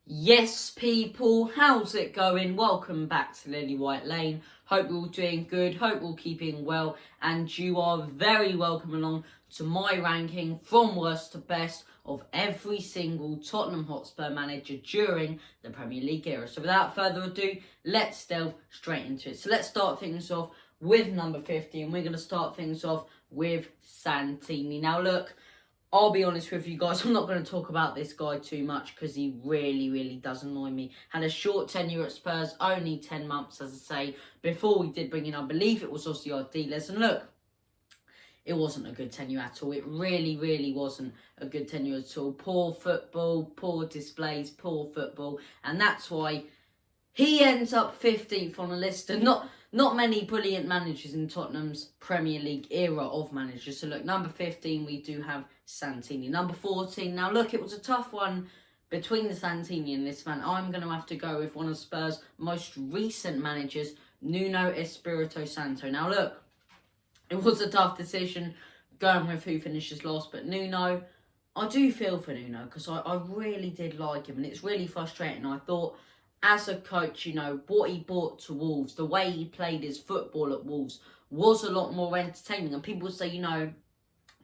Yes, people, how's it going? Welcome back to Lily White Lane. Hope you're all doing good, hope you're all keeping well, and you are very welcome along to my ranking from worst to best of every single Tottenham Hotspur manager during the Premier League era. So without further ado, let's delve straight into it. So let's start things off with number 50, and we're going to start things off with Santini. Now look, I'll be honest with you guys, I'm not going to talk about this guy too much because he really does annoy me. Had a short tenure at Spurs, only 10 months, as I say, before we did bring in, I believe it was Jose Mourinho. And look, it wasn't a good tenure at all. It really wasn't a good tenure at all. Poor football, poor displays, poor football. And that's why he ends up 15th on the list, and not many brilliant managers in Tottenham's Premier League era of managers. So look, number 15, we do have Santini. Number 14, now look, it was a tough one between the Santini and this man. I'm going to have to go with one of Spurs' most recent managers, Nuno Espirito Santo. Now look, it was a tough decision going with who finishes last, but Nuno, I do feel for Nuno because I really did like him, and it's really frustrating. I thought, as a coach, you know, what he brought to Wolves, the way he played his football at Wolves was a lot more entertaining. And people say, you know,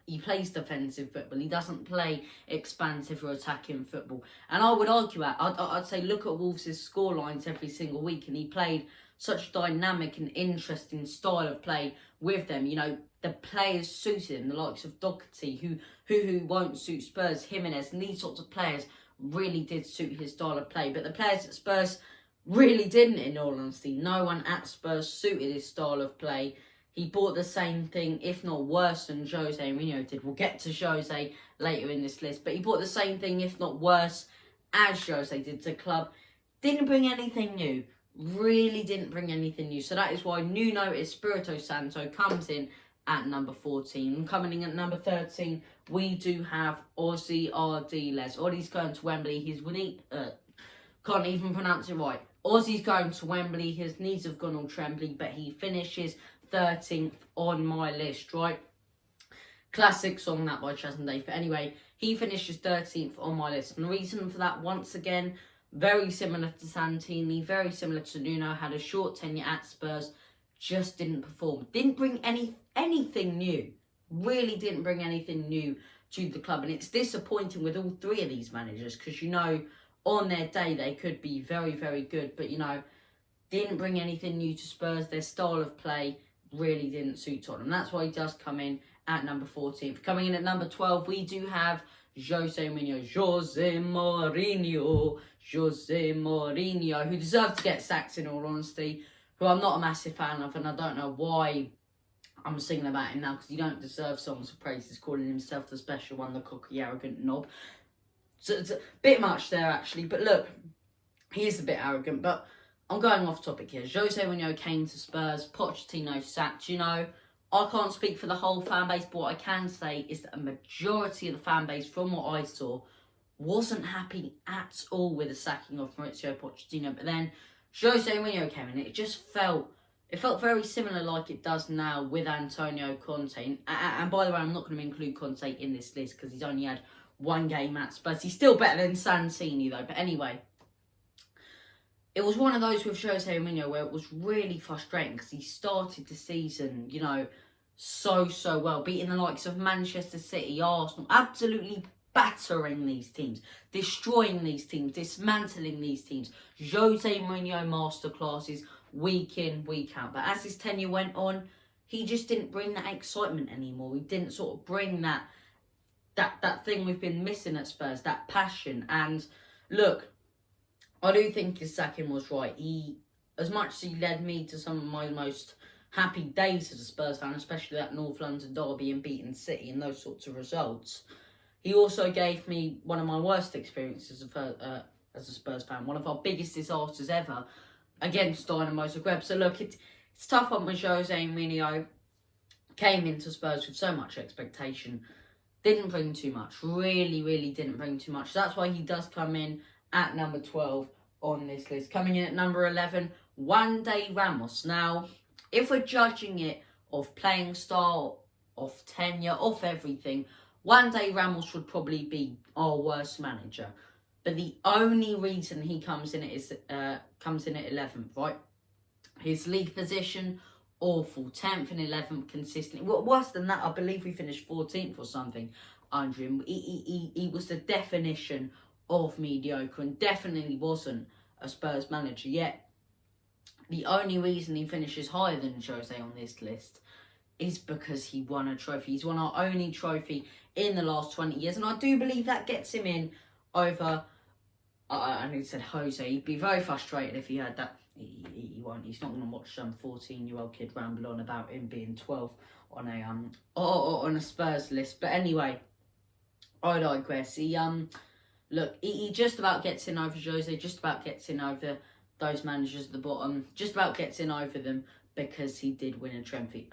he plays defensive football. He doesn't play expansive or attacking football. And I would argue that. I'd say look at Wolves' scorelines every single week, and he played such a dynamic and interesting style of play with them. You know, the players suited him, the likes of Doherty, who won't suit Spurs, Jimenez, and these sorts of players really did suit his style of play. But the players at Spurs really didn't, in all honesty. No one at Spurs suited his style of play. He brought the same thing, if not worse, than Jose Mourinho did. We'll get to Jose later in this list. But he brought the same thing, if not worse, as Jose did to the club. Didn't bring anything new. Really didn't bring anything new. So that is why Nuno Espirito Santo comes in at number 14. And coming in at number 13, we do have Ozzy Ardiles. Ozzy's going to Wembley. His can't even pronounce it right. Ozzy's going to Wembley. His knees have gone all trembly, but he finishes 13th on my list, right? Classic song that by Chas and Dave. But anyway, he finishes 13th on my list. And the reason for that, once again, very similar to Santini, very similar to Nuno. Had a short tenure at Spurs, just didn't perform. Didn't bring anything new. Really didn't bring anything new to the club. And it's disappointing with all three of these managers because, you know, on their day they could be very good. But, you know, didn't bring anything new to Spurs. Their style of play really didn't suit Tottenham. That's why he does come in at number 14th. Coming in at number 12, we do have Jose Mourinho. Jose Mourinho, who deserved to get sacked, in all honesty, who I'm not a massive fan of, and I don't know why I'm singing about him now, because he don't deserve songs of praise. He's calling himself the special one, the cocky, arrogant knob. So it's a bit much there, actually. But look, he is a bit arrogant, but I'm going off topic here. Jose Mourinho came to Spurs, Pochettino sacked. You know, I can't speak for the whole fan base, but what I can say is that a majority of the fan base, from what I saw, wasn't happy at all with the sacking of Mauricio Pochettino. But then Jose Mourinho came in. It just felt very similar like it does now with Antonio Conte. And by the way, I'm not going to include Conte in this list because he's only had one game at Spurs. He's still better than Santini though. But anyway, it was one of those with Jose Mourinho where it was really frustrating because he started the season, you know, so well, beating the likes of Manchester City, Arsenal, absolutely battering these teams, destroying these teams, dismantling these teams. Jose Mourinho masterclasses week in, week out. But as his tenure went on, he just didn't bring that excitement anymore. He didn't sort of bring that thing we've been missing at Spurs, that passion. And look, I do think his sacking was right. As much as he led me to some of my most happy days as a Spurs fan, especially that North London derby and beating City and those sorts of results, he also gave me one of my worst experiences as a Spurs fan, one of our biggest disasters ever against Dynamo Zagreb. So look, it's tough one with Jose Mourinho. Came into Spurs with so much expectation, didn't bring too much, really didn't bring too much. So that's why he does come in at number 12 on this list. Coming in at number 11, Juan Ramos. Now, if we're judging it off playing style, off tenure, off everything, Juan Ramos would probably be our worst manager. But the only reason he comes in at 11th, right? His league position, awful. 10th and 11th consistently. Well, worse than that, I believe we finished 14th or something under him. He was the definition of mediocre and definitely wasn't a Spurs manager yet. The only reason he finishes higher than Jose on this list is because he won a trophy. He's won our only trophy in the last 20 years. And I do believe that gets him in over... I need to say Jose. He'd be very frustrated if he heard that. He won't. He's not going to watch some 14-year-old kid ramble on about him being 12 on a Spurs list. But anyway, I digress. He just about gets in over Jose. Just about gets in over those managers at the bottom. Just about gets in over them because he did win a trophy.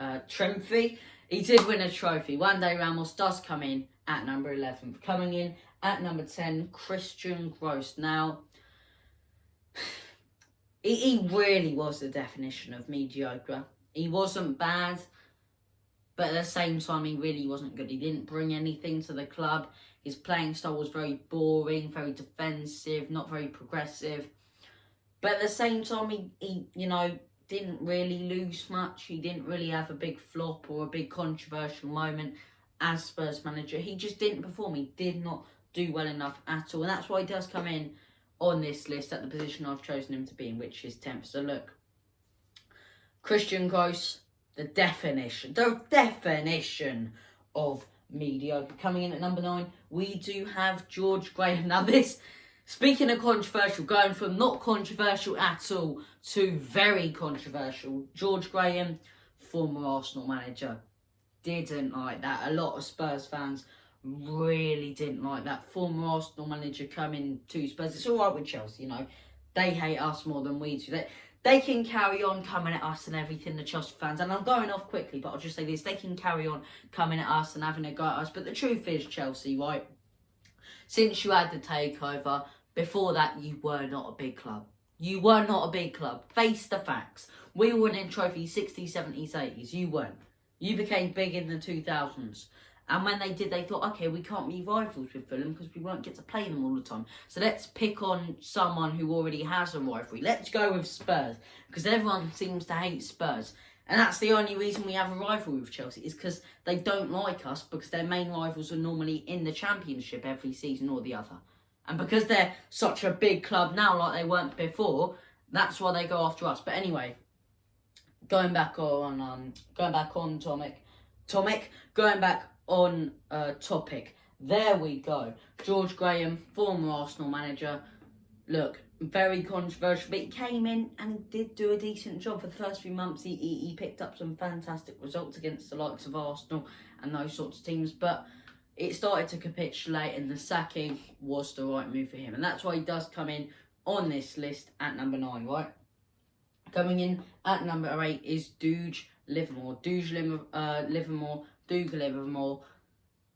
He did win a trophy. One day Ramos does come in at number 11. Coming in at number 10, Christian Gross. Now, he really was the definition of mediocre. He wasn't bad, but at the same time, he really wasn't good. He didn't bring anything to the club. His playing style was very boring, very defensive, not very progressive. But at the same time, he didn't really lose much. He didn't really have a big flop or a big controversial moment as Spurs manager. He just didn't perform. He did not do well enough at all. And that's why he does come in on this list at the position I've chosen him to be in, which is 10th. So look, Christian Gross, the definition of mediocre. Coming in at number 9, we do have George Graham. Now this, speaking of controversial, going from not controversial at all to very controversial. George Graham, former Arsenal manager, didn't like that. A lot of Spurs fans really didn't like that. Former Arsenal manager coming to Spurs. It's all right with Chelsea, They hate us more than we do. They can carry on coming at us and everything, the Chelsea fans. And I'm going off quickly, but I'll just say this. They can carry on coming at us and having a go at us. But the truth is, Chelsea, right? Since you had the takeover, before that, you were not a big club. You were not a big club. Face the facts. We were winning trophies 60s, 70s, 80s. You weren't. You became big in the 2000s. And when they did, they thought, okay, we can't be rivals with Fulham because we won't get to play them all the time. So let's pick on someone who already has a rivalry. Let's go with Spurs because everyone seems to hate Spurs. And that's the only reason we have a rivalry with Chelsea is because they don't like us because their main rivals are normally in the Championship every season or the other. And because they're such a big club now like they weren't before, that's why they go after us. But anyway, going back on topic. There we go. George Graham, former Arsenal manager. Look, very controversial, but he came in and he did do a decent job. For the first few months, he picked up some fantastic results against the likes of Arsenal and those sorts of teams, but it started to capitulate and the sacking was the right move for him. And that's why he does come in on this list at number 9, right? Coming in at number 8 is Douge Livermore. Douge Livermore.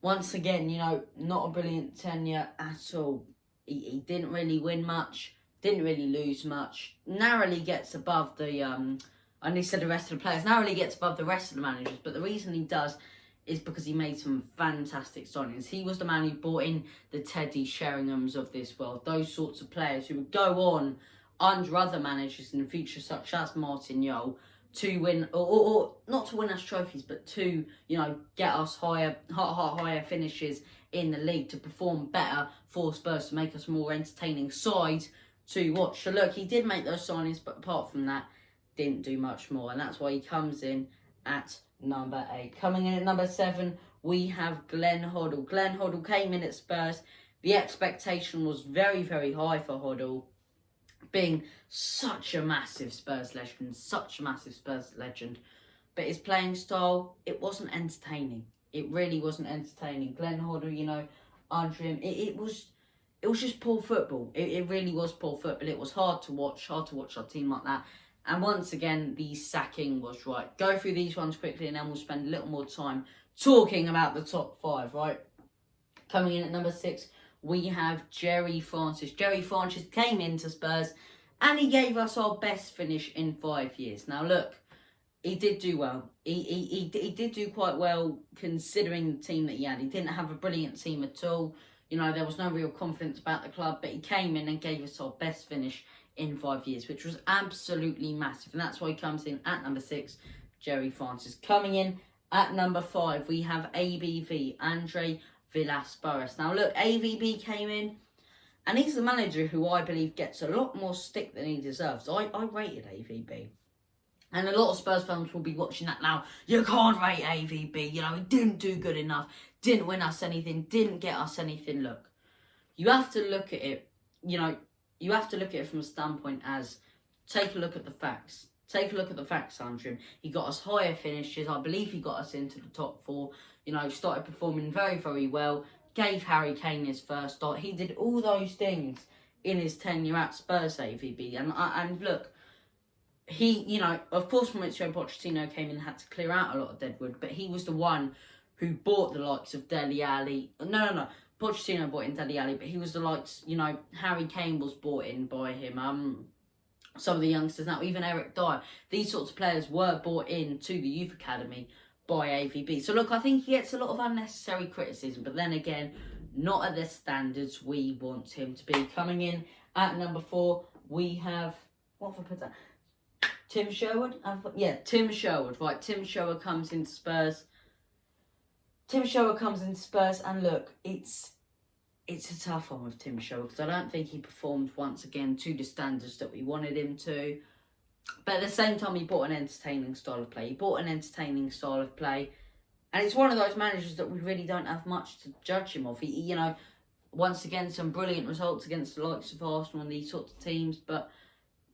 Once again, not a brilliant tenure at all. He didn't really win much, didn't really lose much. Narrowly gets above the, I need to say the rest of the players, narrowly gets above the rest of the managers. But the reason he does is because he made some fantastic signings. He was the man who brought in the Teddy Sheringhams of this world. Those sorts of players who would go on under other managers in the future, such as Martin Jol, to win, or not to win us trophies, but to, get us higher finishes in the league, to perform better for Spurs, to make us a more entertaining side to watch. So look, he did make those signings, but apart from that, didn't do much more. And that's why he comes in at number 8. Coming in at number 7, we have Glenn Hoddle. Glenn Hoddle came in at Spurs. The expectation was very, very high for Hoddle, being such a massive Spurs legend. But his playing style, it wasn't entertaining. It really wasn't entertaining. Glenn Hoddle, under him, it was just poor football. It really was poor football. It was hard to watch our team like that. And once again, the sacking was right. Go through these ones quickly and then we'll spend a little more time talking about the top 5, right? Coming in at number 6, we have Jerry Francis. Jerry Francis came into Spurs and he gave us our best finish in 5 years. Now look, he did do well. He did do quite well considering the team that he had. He didn't have a brilliant team at all. You know, there was no real confidence about the club, but he came in and gave us our best finish in 5 years, which was absolutely massive. And that's why he comes in at number 6, Jerry Francis. Coming in at number 5, we have ABV, Andre Villas-Boas. Now, look, AVB came in, and he's the manager who I believe gets a lot more stick than he deserves. I rated AVB. And a lot of Spurs fans will be watching that now. You can't rate AVB. You know, he didn't do good enough. Didn't win us anything. Didn't get us anything. Look, you have to look at it, you know, you have to look at it from a standpoint as, take a look at the facts. Take a look at the facts under him. He got us higher finishes. I believe he got us into the top 4. You know, started performing very, very well. Gave Harry Kane his first start. He did all those things in his tenure at Spurs, AVB. And look, he, you know, of course Mauricio Pochettino came in and had to clear out a lot of deadwood, but he was the one who bought the likes of Dele Alli. No. Pochettino bought in Dele Alli, but he was the likes, you know, Harry Kane was bought in by him. Some of the youngsters now, even Eric Dyer, these sorts of players were bought in to the youth academy by AVB. So look, I think he gets a lot of unnecessary criticism, but then again, not at the standards we want him to be. Coming in at number 4, we have, what have I put down? Tim Sherwood? Yeah, Tim Sherwood. Right, Tim Sherwood comes into Spurs. And look, it's a tough one with Tim Sherwood because I don't think he performed once again to the standards that we wanted him to. But at the same time, he brought an entertaining style of play. And it's one of those managers that we really don't have much to judge him of. He, you know, once again, some brilliant results against the likes of Arsenal and these sorts of teams, but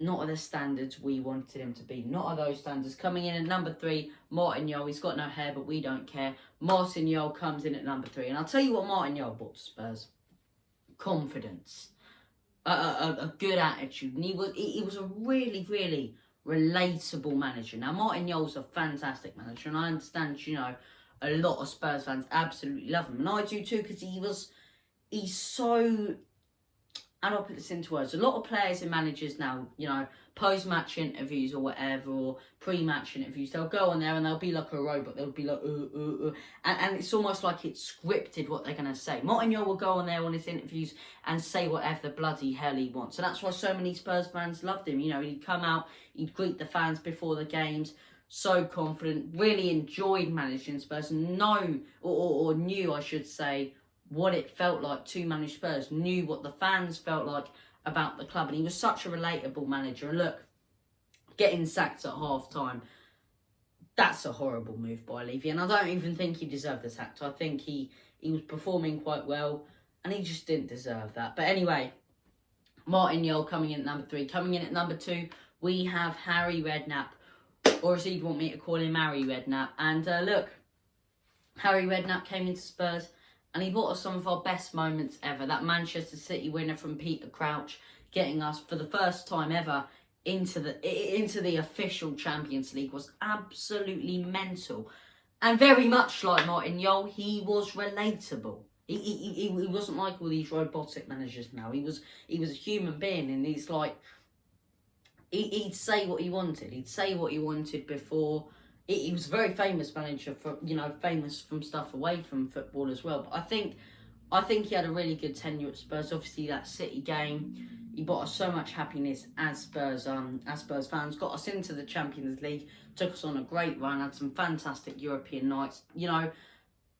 not at the standards we wanted him to be. Not at those standards. Coming in at number 3, Martin Jol. He's got no hair, but we don't care. Martin Jol comes in at number 3. And I'll tell you what Martin Jol brought to Spurs. Confidence. A good attitude. And he was a really, really relatable manager. Now, Martin Jol's a fantastic manager. And I understand, you know, a lot of Spurs fans absolutely love him. And I do too, because he's so... And I'll put this into words. A lot of players and managers now, you know, post-match interviews or whatever, or pre-match interviews, they'll go on there and they'll be like a robot. They'll be like, And it's almost like it's scripted what they're going to say. Martin Jol will go on there on his interviews and say whatever the bloody hell he wants. And that's why so many Spurs fans loved him. You know, he'd come out, he'd greet the fans before the games. So confident, really enjoyed managing Spurs. Or knew, I should say, what it felt like to manage Spurs, knew what the fans felt like about the club, and he was such a relatable manager. And look, getting sacked at half-time, that's a horrible move by Levy, and I don't even think he deserved the sack. I think he was performing quite well, and he just didn't deserve that. But anyway, Martin Jol coming in at number 3. Coming in at number 2, we have Harry Redknapp, or as he'd want me to call him, Harry Redknapp. And look, Harry Redknapp came into Spurs, and he brought us some of our best moments ever. That Manchester City winner from Peter Crouch, getting us for the first time ever into the official Champions League, was absolutely mental. And very much like Martin Jol, he was relatable. He wasn't like all these robotic managers now. He was a human being, and he's like, he'd say what he wanted. He'd say what he wanted before. He was a very famous manager for, you know, famous from stuff away from football as well. But I think he had a really good tenure at Spurs. Obviously, that City game, he brought us so much happiness as Spurs fans. Got us into the Champions League, took us on a great run, had some fantastic European nights. You know,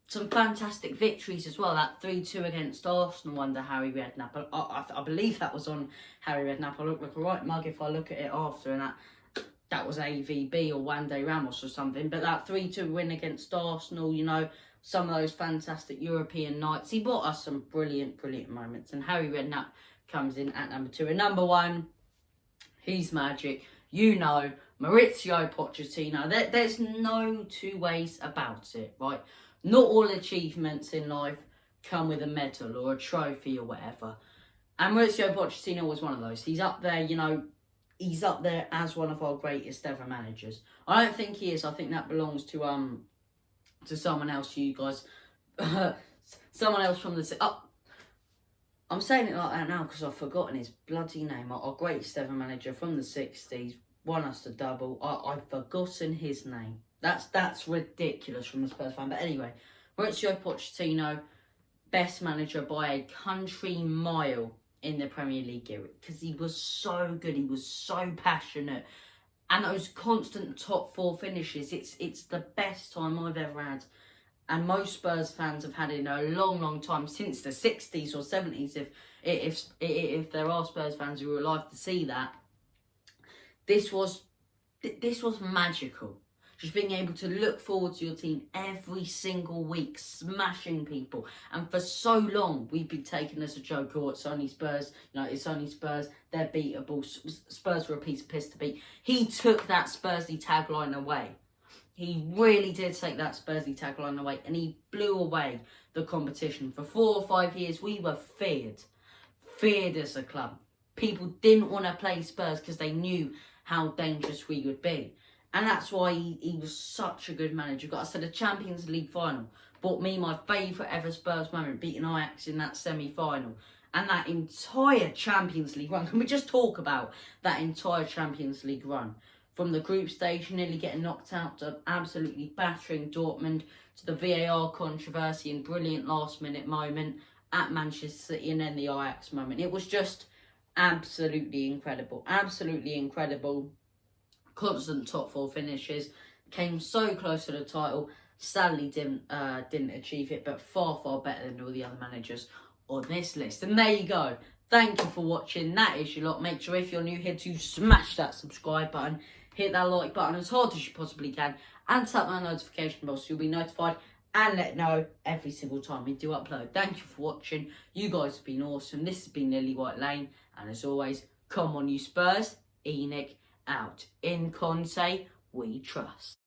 some fantastic victories as well. That 3-2 against Arsenal under Harry Redknapp. I believe that was on Harry Redknapp. I look like a right mug if I look at it after, and that was AVB or Wande Ramos or something. But that 3-2 win against Arsenal, you know, some of those fantastic European nights. He brought us some brilliant, brilliant moments. And Harry Redknapp comes in at number 2. And number 1, he's magic. You know, Mauricio Pochettino. There's no two ways about it, right? Not all achievements in life come with a medal or a trophy or whatever. And Mauricio Pochettino was one of those. He's up there, you know, he's up there as one of our greatest ever managers. I don't think he is. I think that belongs to someone else, you guys. Someone else from the... I'm saying it like that now because I've forgotten his bloody name. Our greatest ever manager from the 60s, won us the double. I've forgotten his name. That's ridiculous from the Spurs fan. But anyway, Mauricio Pochettino, best manager by a country mile in the Premier League era, because he was so good, he was so passionate, and those constant top 4 finishes, it's the best time I've ever had, and most Spurs fans have had it in a long time, since the 60s or 70s, if there are Spurs fans who are alive to see that. This was magical. Just being able to look forward to your team every single week, smashing people. And for so long, we've been taken as a joke. Oh, it's only Spurs. It's only Spurs. They're beatable. Spurs were a piece of piss to beat. He took that Spursy tagline away. He really did take that Spursy tagline away. And he blew away the competition. For 4 or 5 years, we were feared. Feared as a club. People didn't want to play Spurs because they knew how dangerous we would be. And that's why he was such a good manager. Got us to the Champions League final. Brought me my favourite ever Spurs moment, beating Ajax in that semi-final. And that entire Champions League run. Can we just talk about that entire Champions League run? From the group stage, nearly getting knocked out, to absolutely battering Dortmund, to the VAR controversy and brilliant last-minute moment at Manchester City, and then the Ajax moment. It was just absolutely incredible. Absolutely incredible. Constant top 4 finishes, came so close to the title, sadly didn't achieve it, but far better than all the other managers on this list. And there you go. Thank you for watching. That is your lot. Make sure if you're new here to smash that subscribe button, hit that like button as hard as you possibly can, and tap that notification bell so you'll be notified and let know every single time we do upload. Thank you for watching. You guys have been awesome. This has been Lily White Lane, and as always, come on you Spurs. Enoch out. In Conte, we trust.